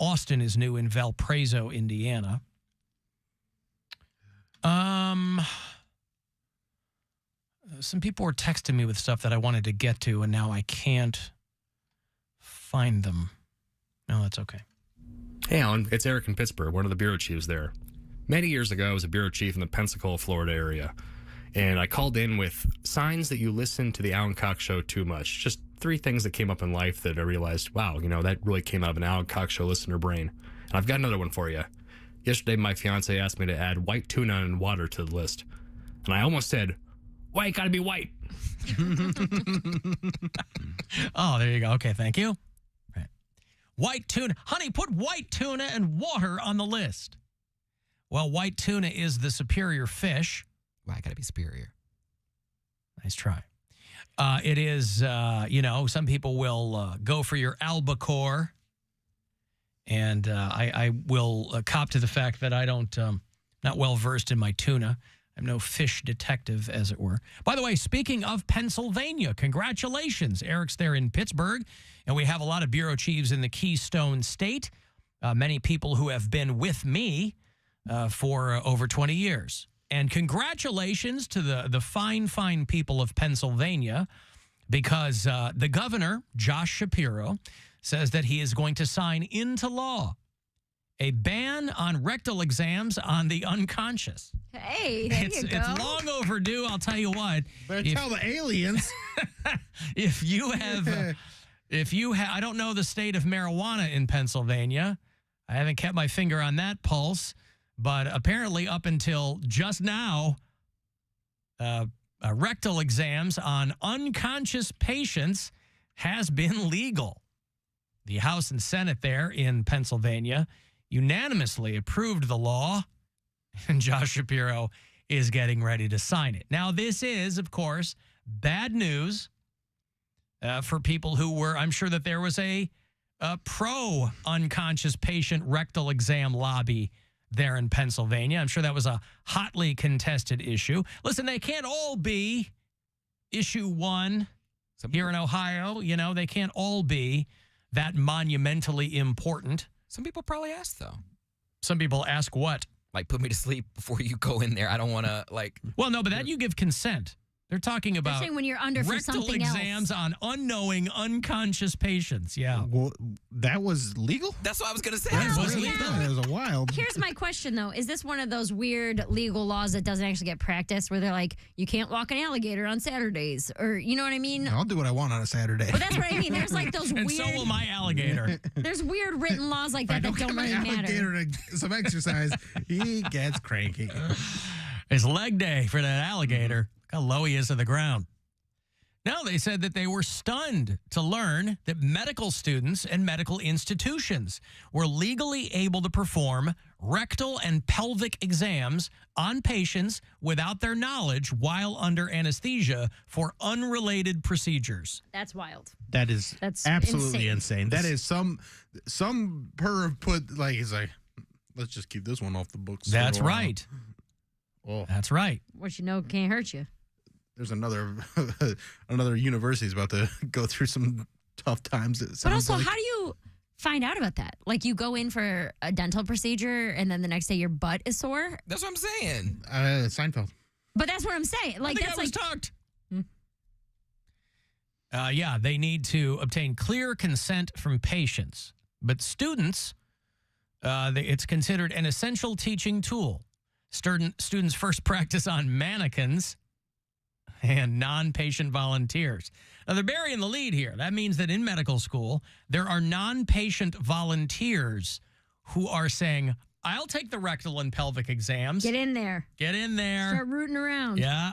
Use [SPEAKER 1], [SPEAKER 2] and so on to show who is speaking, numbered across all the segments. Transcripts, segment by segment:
[SPEAKER 1] Austin is new in Valparaiso, Indiana. Some people were texting me with stuff that I wanted to get to, and now I can't find them. No, that's okay.
[SPEAKER 2] Hey, Alan, it's Eric in Pittsburgh, one of the bureau chiefs there. Many years ago, I was a bureau chief in the Pensacola, Florida area, and I called in with signs that you listen to the Alan Cox Show too much. Just 3 things that came up in life that I realized, wow, that really came out of an Alan Cox Show listener brain. And I've got another one for you. Yesterday, my fiance asked me to add white tuna and water to the list, and I almost said, "Why it gotta be white?"
[SPEAKER 1] Oh, there you go. Okay, thank you. Right. White tuna. Honey, put white tuna and water on the list. Well, white tuna is the superior fish.
[SPEAKER 3] Why I gotta be superior?
[SPEAKER 1] Nice try. It is, some people will go for your albacore. And I will cop to the fact that I don't, not well versed in my tuna. I'm no fish detective, as it were. By the way, speaking of Pennsylvania, congratulations. Eric's there in Pittsburgh, and we have a lot of bureau chiefs in the Keystone State. Many people who have been with me for over 20 years. And congratulations to the fine, fine people of Pennsylvania, because the governor, Josh Shapiro, says that he is going to sign into law a ban on rectal exams on the unconscious.
[SPEAKER 4] Hey, there you go.
[SPEAKER 1] It's long overdue, I'll tell you what.
[SPEAKER 5] Better tell the aliens.
[SPEAKER 1] If you have, I don't know the state of marijuana in Pennsylvania. I haven't kept my finger on that pulse. But apparently up until just now, rectal exams on unconscious patients has been legal. The House and Senate there in Pennsylvania unanimously approved the law, and Josh Shapiro is getting ready to sign it. Now, this is, of course, bad news for people who were, I'm sure that there was a pro-unconscious patient rectal exam lobby there in Pennsylvania. I'm sure that was a hotly contested issue. Listen, they can't all be issue 1 here in Ohio. They can't all be that monumentally important.
[SPEAKER 3] Some people probably ask, though.
[SPEAKER 1] Some people ask what?
[SPEAKER 3] Like, put me to sleep before you go in there. I don't want to,
[SPEAKER 1] Well, no, but that you give consent. They're talking about
[SPEAKER 4] They're saying when you're under for
[SPEAKER 1] rectal
[SPEAKER 4] something
[SPEAKER 1] exams
[SPEAKER 4] else.
[SPEAKER 1] on unknowing, unconscious patients. Yeah.
[SPEAKER 5] Well, that was legal?
[SPEAKER 3] That's what I was going to say.
[SPEAKER 1] That was
[SPEAKER 5] Really?
[SPEAKER 1] legal.
[SPEAKER 5] That was a wild.
[SPEAKER 4] Here's my question, though. Is this one of those weird legal laws that doesn't actually get practiced where they're like, you can't walk an alligator on Saturdays? Or, you know what I mean?
[SPEAKER 5] I'll do what I want on a Saturday.
[SPEAKER 4] But that's what I mean. There's like those
[SPEAKER 1] And
[SPEAKER 4] weird...
[SPEAKER 1] so will my alligator.
[SPEAKER 4] There's weird written laws like
[SPEAKER 5] If I
[SPEAKER 4] that that
[SPEAKER 5] don't
[SPEAKER 4] don't
[SPEAKER 5] get my
[SPEAKER 4] really matter.
[SPEAKER 5] alligator some exercise, he gets cranky.
[SPEAKER 1] It's leg day for that alligator. Look how low he is to the ground. Now, they said that they were stunned to learn that medical students and medical institutions were legally able to perform rectal and pelvic exams on patients without their knowledge while under anesthesia for unrelated procedures.
[SPEAKER 4] That's wild.
[SPEAKER 5] That's
[SPEAKER 4] That's
[SPEAKER 5] absolutely
[SPEAKER 4] insane.
[SPEAKER 5] That is some perv put he's like, let's just keep this one off the books. for a
[SPEAKER 1] That's
[SPEAKER 5] while.
[SPEAKER 1] right.
[SPEAKER 5] Oh,
[SPEAKER 1] That's right.
[SPEAKER 4] What you know can't hurt you.
[SPEAKER 5] there's another university's about to go through some tough times.
[SPEAKER 4] But also, how do you find out about that? Like, you go in for a dental procedure, and then the next day your butt is sore?
[SPEAKER 3] That's what I'm saying.
[SPEAKER 5] Seinfeld.
[SPEAKER 4] But that's what I'm saying. Like,
[SPEAKER 1] I think
[SPEAKER 4] that's
[SPEAKER 1] I was
[SPEAKER 4] like...
[SPEAKER 1] talked. Yeah, they need to obtain clear consent from patients. But students, it's considered an essential teaching tool. Students first practice on mannequins and non-patient volunteers. Now, they're burying the lead here. That means that in medical school, there are non-patient volunteers who are saying, I'll take the rectal and pelvic exams.
[SPEAKER 4] Get in there.
[SPEAKER 1] Get in there.
[SPEAKER 4] Start rooting around.
[SPEAKER 1] Yeah.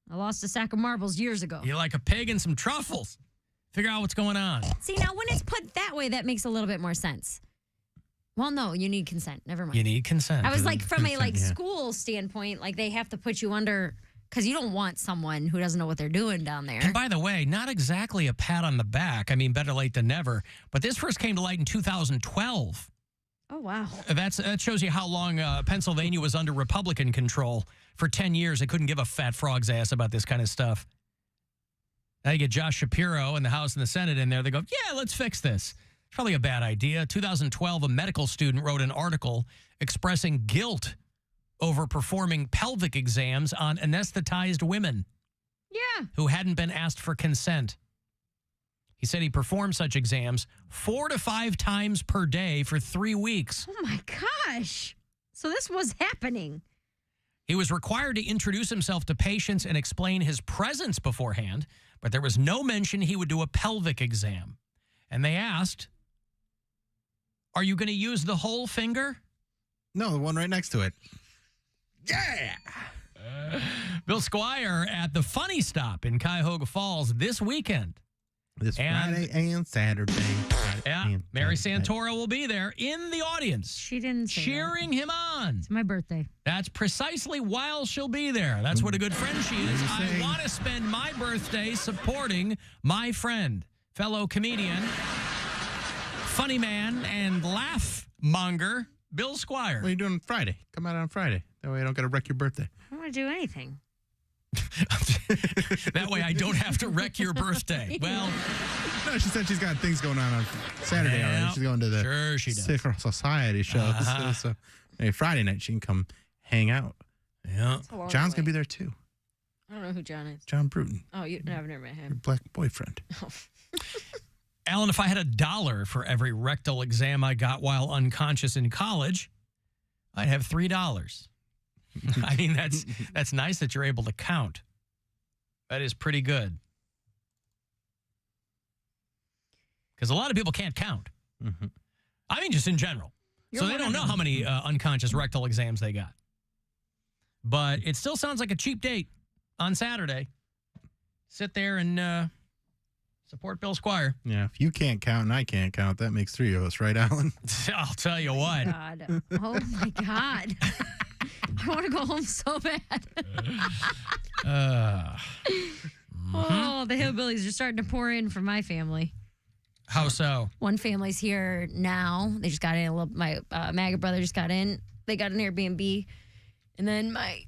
[SPEAKER 4] I lost a sack of marbles years ago.
[SPEAKER 1] You're like a pig and some truffles. Figure out what's going on.
[SPEAKER 4] See, now when it's put that way, that makes a little bit more sense. Well, no, you need consent. Never mind.
[SPEAKER 1] You need consent.
[SPEAKER 4] I was like, from a
[SPEAKER 1] Consent, yeah.
[SPEAKER 4] school standpoint, like they have to put you under, because you don't want someone who doesn't know what they're doing down there.
[SPEAKER 1] And by the way, not exactly a pat on the back. I mean, better late than never. But this first came to light in 2012.
[SPEAKER 4] Oh, wow.
[SPEAKER 1] That shows you how long Pennsylvania was under Republican control. For 10 years, they couldn't give a fat frog's ass about this kind of stuff. Now you get Josh Shapiro and the House and the Senate in there. They go, yeah, let's fix this. Probably a bad idea. 2012, a medical student wrote an article expressing guilt over performing pelvic exams on anesthetized women
[SPEAKER 4] Yeah.
[SPEAKER 1] who hadn't been asked for consent. He said he performed such exams 4 to 5 times per day for 3 weeks.
[SPEAKER 4] Oh my gosh. So this was happening.
[SPEAKER 1] He was required to introduce himself to patients and explain his presence beforehand, but there was no mention he would do a pelvic exam. And they asked, "Are you going to use the whole finger?"
[SPEAKER 5] No, the one right next to it.
[SPEAKER 1] Yeah. Bill Squire at the Funny Stop in Cuyahoga Falls this weekend.
[SPEAKER 5] This
[SPEAKER 1] And-
[SPEAKER 5] Friday and Saturday.
[SPEAKER 1] Yeah,
[SPEAKER 5] And
[SPEAKER 1] Mary
[SPEAKER 5] Saturday.
[SPEAKER 1] Santora will be there in the audience,
[SPEAKER 4] She didn't say
[SPEAKER 1] cheering him on.
[SPEAKER 4] It's my birthday.
[SPEAKER 1] That's precisely while she'll be there. That's what a good friend she is.
[SPEAKER 5] What are you
[SPEAKER 1] I
[SPEAKER 5] saying?
[SPEAKER 1] want to spend my birthday supporting my friend, fellow comedian, funny man, and laugh monger, Bill Squire.
[SPEAKER 5] What are you doing Friday? Come out on Friday. That way I don't got to wreck your birthday.
[SPEAKER 4] I don't want to do anything.
[SPEAKER 1] That way I don't have to wreck your birthday. Well,
[SPEAKER 5] No, she said she's got things going on Saturday
[SPEAKER 1] Yeah,
[SPEAKER 5] already. She's going to the
[SPEAKER 1] sure she does.
[SPEAKER 5] Secret Society show.
[SPEAKER 1] Uh-huh.
[SPEAKER 5] So hey, Friday night she can come hang out.
[SPEAKER 1] yeah.
[SPEAKER 5] John's going to be there too.
[SPEAKER 4] I don't know who John is.
[SPEAKER 5] John Bruton,
[SPEAKER 4] Oh, I've never met
[SPEAKER 5] your
[SPEAKER 4] him.
[SPEAKER 5] black boyfriend.
[SPEAKER 1] Alan, if I had $1 for every rectal exam I got while unconscious in college, I'd have $3. I mean, that's nice that you're able to count. That is pretty good. Because a lot of people can't count.
[SPEAKER 5] Mhm.
[SPEAKER 1] I mean, just in general.
[SPEAKER 4] You're
[SPEAKER 1] So they
[SPEAKER 4] one
[SPEAKER 1] don't
[SPEAKER 4] of
[SPEAKER 1] know
[SPEAKER 4] them.
[SPEAKER 1] how many unconscious rectal exams they got. But it still sounds like a cheap date on Saturday. Sit there and support Bill Squire.
[SPEAKER 5] Yeah, if you can't count and I can't count, that makes 3 of us, right, Alan?
[SPEAKER 1] I'll tell you what.
[SPEAKER 4] God. Oh my God. I want to go home so bad. Oh, the hillbillies are starting to pour in for my family.
[SPEAKER 1] How so?
[SPEAKER 4] One family's here now. They just got in. My MAGA brother just got in. They got an Airbnb. And then my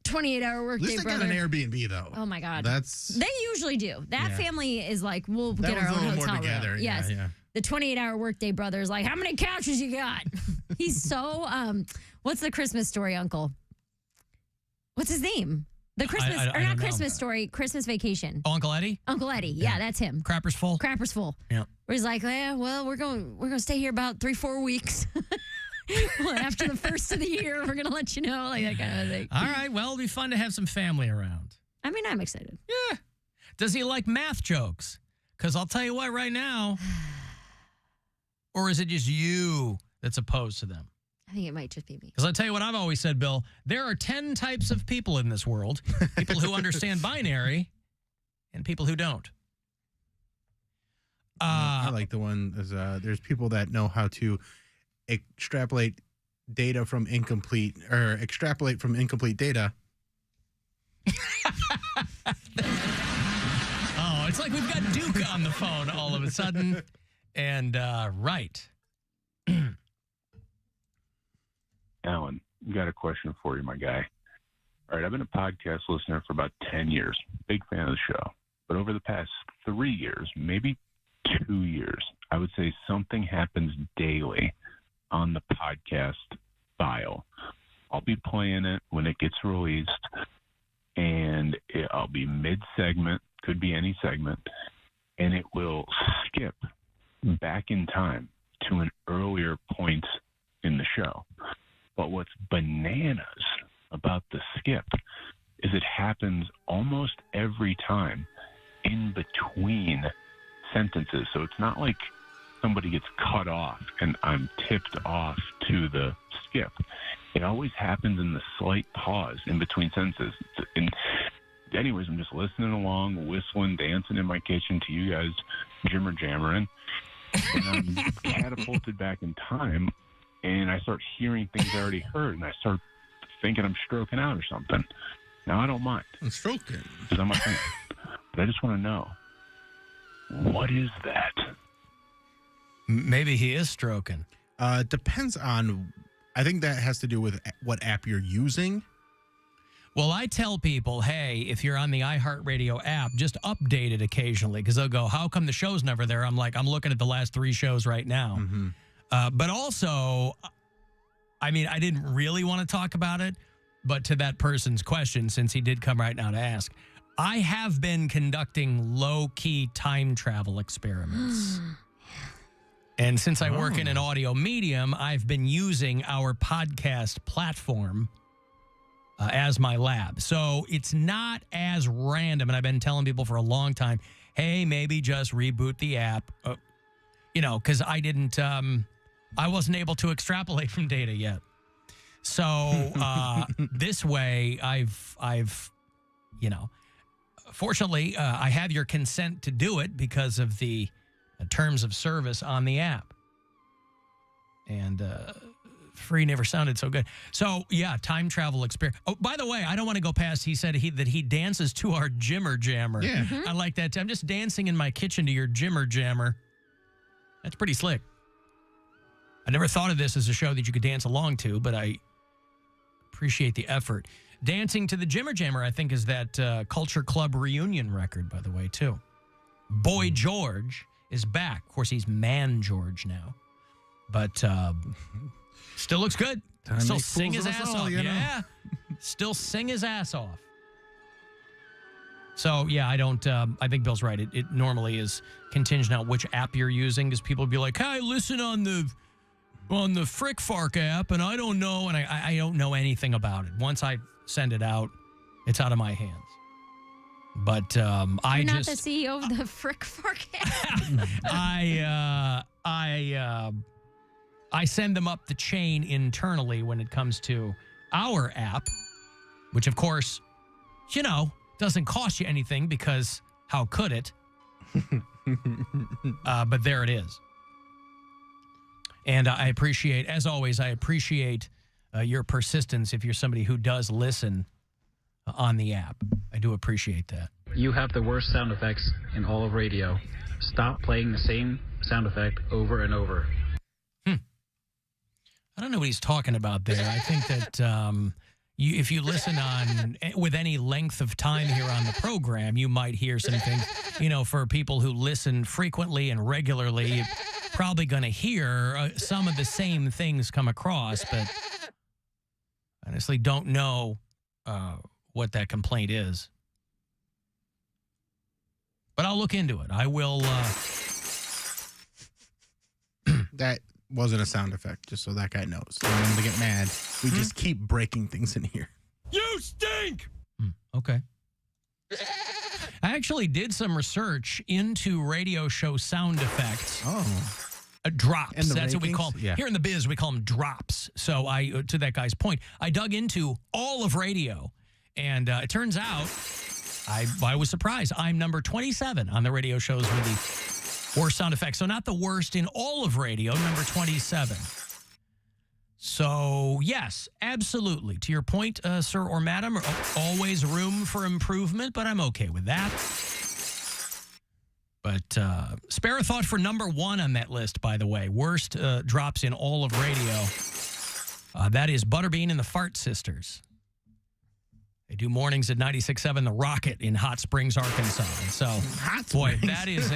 [SPEAKER 4] 28-hour
[SPEAKER 5] At
[SPEAKER 4] workday
[SPEAKER 5] least they
[SPEAKER 4] brother.
[SPEAKER 5] got an Airbnb, though.
[SPEAKER 4] Oh, my God.
[SPEAKER 5] That's...
[SPEAKER 4] They usually do. That
[SPEAKER 5] Yeah.
[SPEAKER 4] family is like, we'll
[SPEAKER 5] that
[SPEAKER 4] get our
[SPEAKER 5] one's a
[SPEAKER 4] own
[SPEAKER 5] little
[SPEAKER 4] hotel
[SPEAKER 5] more together.
[SPEAKER 4] room.
[SPEAKER 5] Yeah,
[SPEAKER 4] Yes.
[SPEAKER 5] yeah.
[SPEAKER 4] The 28-hour workday brother is like, how many couches you got? He's so, what's the Christmas Story uncle? What's his name? The Christmas,
[SPEAKER 1] I
[SPEAKER 4] or
[SPEAKER 1] don't
[SPEAKER 4] not
[SPEAKER 1] know.
[SPEAKER 4] Christmas Story, Christmas Vacation.
[SPEAKER 1] Oh, Uncle Eddie?
[SPEAKER 4] Uncle Eddie. Yeah, that's him.
[SPEAKER 1] Crappers full?
[SPEAKER 4] Crappers full.
[SPEAKER 1] Yeah.
[SPEAKER 4] Where he's like, yeah, well, we're gonna stay here about 3-4 weeks. Well, after the first of the year, we're gonna let you know, like that kind of thing.
[SPEAKER 1] All right. Well, it'll be fun to have some family around.
[SPEAKER 4] I mean, I'm excited.
[SPEAKER 1] Yeah. Does he like math jokes? Because I'll tell you what, right now. Or is it just you that's opposed to them?
[SPEAKER 4] I think it might just be me.
[SPEAKER 1] Because I'll tell you what I've always said, Bill. There are 10 types of people in this world. People who understand binary and people who don't.
[SPEAKER 5] I like the one, there's people that know how to extrapolate data from incomplete, or extrapolate from incomplete data.
[SPEAKER 1] Oh, it's like we've got Duke on the phone all of a sudden. And, right.
[SPEAKER 6] Alan, got a question for you, my guy. All right, I've been a podcast listener for about 10 years. Big fan of the show. But over the past 3 years, maybe 2 years, I would say something happens daily on the podcast file. I'll be playing it when it gets released, and I'll be mid-segment, could be any segment, and it will skip back in time to an earlier point in the show. But what's bananas about the skip is it happens almost every time in between sentences. So it's not like somebody gets cut off and I'm tipped off to the skip. It always happens in the slight pause in between sentences. And anyways, I'm just listening along, whistling, dancing in my kitchen to you guys jimmer jammering. And I'm catapulted back in time, and I start hearing things I already heard, and I start thinking I'm stroking out or something. Now, I don't mind,
[SPEAKER 5] I'm stroking.
[SPEAKER 6] because I'm a fan. But I just want to know, what is that?
[SPEAKER 1] Maybe he is stroking.
[SPEAKER 5] Depends on, I think that has to do with what app you're using.
[SPEAKER 1] Well, I tell people, hey, if you're on the iHeartRadio app, just update it occasionally because they'll go, how come the show's never there? I'm like, I'm looking at the last 3 shows right now. But also, I mean, I didn't really want to talk about it, but to that person's question, since he did come right now to ask, I have been conducting low-key time travel experiments. And since I work in an audio medium, I've been using our podcast platform as my lab. So it's not as random. And I've been telling people for a long time, hey, maybe just reboot the app, because I didn't, I wasn't able to extrapolate from data yet. So this way I've, fortunately, I have your consent to do it because of the terms of service on the app. And free never sounded so good. So, yeah, time travel experience. Oh, by the way, I don't want to go past, he said that he dances to our Jimmer Jammer.
[SPEAKER 5] Yeah.
[SPEAKER 1] I like that. I'm just dancing in my kitchen to your Jimmer Jammer. That's pretty slick. I never thought of this as a show that you could dance along to, but I appreciate the effort. Dancing to the Jimmer Jammer, I think, is that Culture Club reunion record, by the way, too. Boy George is back. Of course, he's Man George now. But still looks good.
[SPEAKER 5] Time
[SPEAKER 1] Still
[SPEAKER 5] makes
[SPEAKER 1] sing
[SPEAKER 5] fools
[SPEAKER 1] his
[SPEAKER 5] of us
[SPEAKER 1] ass
[SPEAKER 5] all,
[SPEAKER 1] off.
[SPEAKER 5] you know?
[SPEAKER 1] Yeah. Still sing his ass off. So, yeah, I don't, I think Bill's right. It normally is contingent on which app you're using because people will be like, hey, listen on the Frick Fark app, and I don't know, and I don't know anything about it. Once I send it out, it's out of my hands. But
[SPEAKER 4] You're not the CEO of the Frick Fark app.
[SPEAKER 1] I send them up the chain internally when it comes to our app, which of course, doesn't cost you anything because how could it? But there it is. And I appreciate, as always, your persistence if you're somebody who does listen on the app. I do appreciate that.
[SPEAKER 7] You have the worst sound effects in all of radio. Stop playing the same sound effect over and over.
[SPEAKER 1] I don't know what he's talking about there. I think that if you listen on with any length of time here on the program, you might hear some things. For people who listen frequently and regularly, you're probably going to hear some of the same things come across, but honestly don't know what that complaint is. But I'll look into it. I will.
[SPEAKER 5] That wasn't a sound effect, just so that guy knows. I don't want him to get mad. We just keep breaking things in here.
[SPEAKER 1] You stink! Okay. I actually did some research into radio show sound effects.
[SPEAKER 5] Oh.
[SPEAKER 1] Drops.
[SPEAKER 5] And the
[SPEAKER 1] That's what we
[SPEAKER 5] rankings?
[SPEAKER 1] call them.
[SPEAKER 5] Yeah.
[SPEAKER 1] Here in the biz, we call them drops. So to that guy's point, I dug into all of radio, and it turns out I was surprised. I'm number 27 on the radio shows with the worst sound effects. So not the worst in all of radio, number 27. So, yes, absolutely. To your point, sir or madam, always room for improvement, but I'm okay with that. But spare a thought for number 1 on that list, by the way. Worst drops in all of radio. That is Butterbean and the Fart Sisters. They do mornings at 96.7 The Rocket in Hot Springs, Arkansas. And so, boy, that is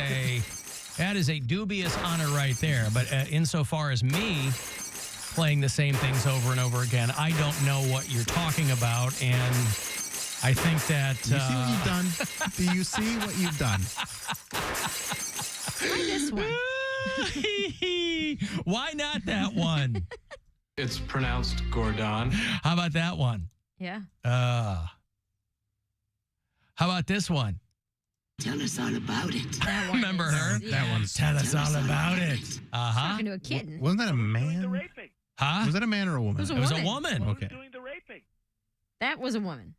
[SPEAKER 1] a dubious honor right there. But insofar as me playing the same things over and over again, I don't know what you're talking about, and I think that...
[SPEAKER 5] You see what you've done? Do you see what you've done?
[SPEAKER 4] Try this one.
[SPEAKER 1] Why not that one?
[SPEAKER 8] It's pronounced Gordon.
[SPEAKER 1] How about that one?
[SPEAKER 4] Yeah.
[SPEAKER 1] How about this one?
[SPEAKER 9] Tell us all about it.
[SPEAKER 4] That one
[SPEAKER 1] Remember
[SPEAKER 4] is-
[SPEAKER 1] her?
[SPEAKER 4] yeah.
[SPEAKER 5] That one's...
[SPEAKER 1] Tell us all about it. Uh-huh.
[SPEAKER 4] Talking to a kitten.
[SPEAKER 5] Wasn't that a man?
[SPEAKER 1] Huh?
[SPEAKER 5] Was that a man or a woman?
[SPEAKER 4] It was a
[SPEAKER 1] It was a
[SPEAKER 4] woman.
[SPEAKER 1] woman.
[SPEAKER 5] Okay.
[SPEAKER 10] Doing the raping?
[SPEAKER 4] That was a woman.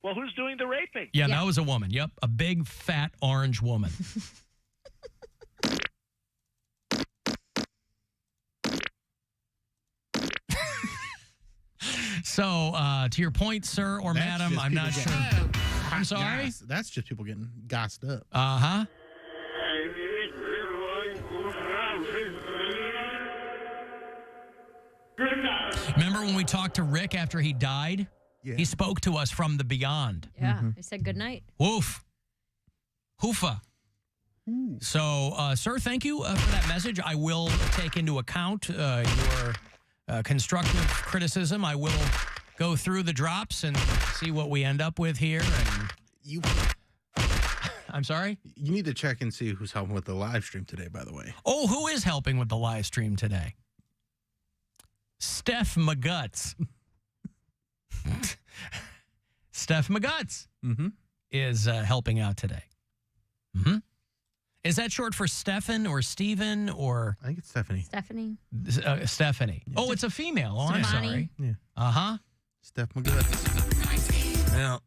[SPEAKER 10] Well, who's doing the raping?
[SPEAKER 1] Yeah,
[SPEAKER 4] Yeah.
[SPEAKER 1] that was a woman. Yep, a big, fat, orange woman. So, to your point, sir or
[SPEAKER 5] That's
[SPEAKER 1] madam,
[SPEAKER 5] just
[SPEAKER 1] I'm not
[SPEAKER 5] people
[SPEAKER 1] sure.
[SPEAKER 5] getting
[SPEAKER 1] I'm sorry?
[SPEAKER 5] Gas. That's just people getting gassed up.
[SPEAKER 1] Uh-huh. Remember when we talked to Rick after he died?
[SPEAKER 5] Yeah.
[SPEAKER 1] He spoke to us from the beyond.
[SPEAKER 4] Yeah. I said good night.
[SPEAKER 1] Woof. Hoofa. So, sir, thank you for that message. I will take into account your constructive criticism. I will go through the drops and see what we end up with here. And I'm sorry?
[SPEAKER 5] You need to check and see who's helping with the live stream today, by the way.
[SPEAKER 1] Oh, who is helping with the live stream today? Steph McGuts. Steph McGuts is helping out today. Is that short for Stefan or Steven or?
[SPEAKER 5] I think it's Stephanie.
[SPEAKER 4] Stephanie.
[SPEAKER 1] Stephanie. Yeah. Oh, it's a female. Oh, I'm sorry.
[SPEAKER 5] Yeah.
[SPEAKER 1] Uh-huh.
[SPEAKER 5] Steph McGutt.
[SPEAKER 1] Yeah.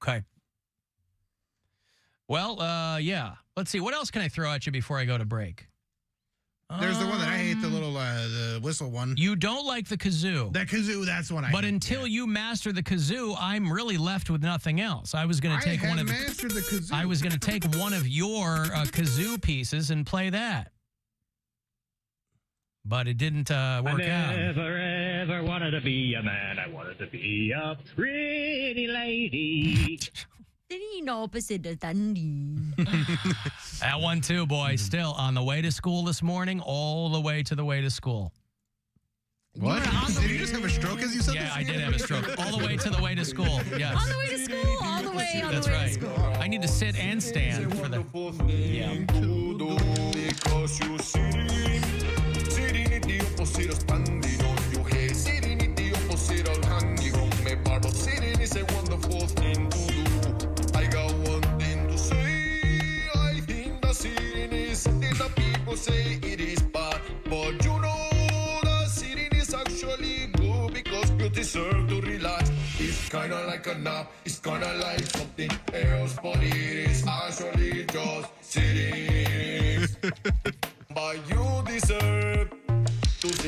[SPEAKER 1] Okay. Well, yeah. Let's see. What else can I throw at you before I go to break?
[SPEAKER 5] There's the one that I hate, the little the whistle one.
[SPEAKER 1] You don't like the kazoo.
[SPEAKER 5] That kazoo, that's what I hate.
[SPEAKER 1] But until you master the kazoo, I'm really left with nothing else. I was going to take one of
[SPEAKER 5] mastered the kazoo.
[SPEAKER 1] I was going to take one of your kazoo pieces and play that. But it didn't work out.
[SPEAKER 10] I never ever wanted to be a man. I wanted to be a pretty lady.
[SPEAKER 1] That one too, boy. Still on the way to school this morning, all the way to the way to school.
[SPEAKER 5] What? Did you just have a stroke as you said
[SPEAKER 1] Yeah,
[SPEAKER 5] this
[SPEAKER 1] I did
[SPEAKER 5] again?
[SPEAKER 1] have a stroke. All the way to the way to school. Yes.
[SPEAKER 4] On the way to school, all the way on
[SPEAKER 1] That's
[SPEAKER 4] the way
[SPEAKER 1] right.
[SPEAKER 4] to school.
[SPEAKER 1] I need to sit and stand for the. Yeah.
[SPEAKER 11] Say it is bad, but you know the sitting is actually good because you deserve to relax. It's kinda like a nap, it's kinda like something else, but it is actually just sitting. But you deserve to sit.